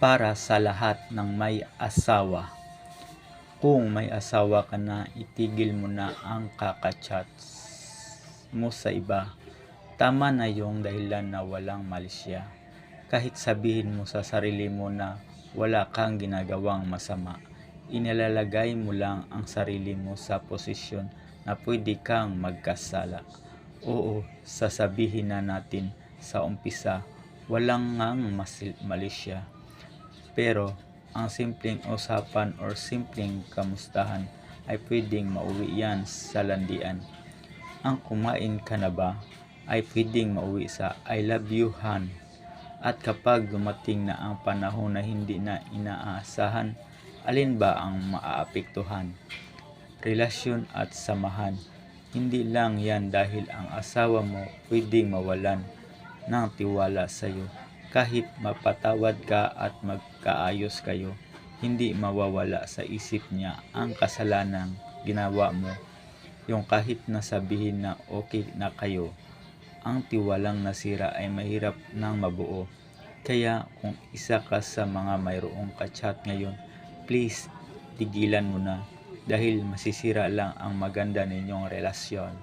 para sa lahat ng may asawa. Kung may asawa ka na, itigil mo na ang kakachat mo sa iba. Tama na yung dahilan na walang malisya. Kahit sabihin mo sa sarili mo na wala kang ginagawang masama, inilalagay mo lang ang sarili mo sa posisyon na pwede kang magkasala. Oo, sasabihin na natin sa umpisa, walang ngang malisya. Pero ang simpleng usapan or simpleng kamustahan ay pwedeng mauwi yan sa landian. Ang kumain ka na ba ay pwedeng mauwi sa I love you Han. At kapag dumating na ang panahon na hindi na inaasahan, alin ba ang maaapektuhan? Relasyon at samahan. Hindi lang yan dahil ang asawa mo pwedeng mawalan ng tiwala sa iyo. Kahit mapatawad ka at magkaayos kayo, hindi mawawala sa isip niya ang kasalanang ginawa mo. Yung kahit nasabihin na okay na kayo, ang tiwalang nasira ay mahirap nang mabuo. Kaya kung isa ka sa mga mayroong kachat ngayon, please tigilan mo na dahil masisira lang ang maganda ninyong relasyon.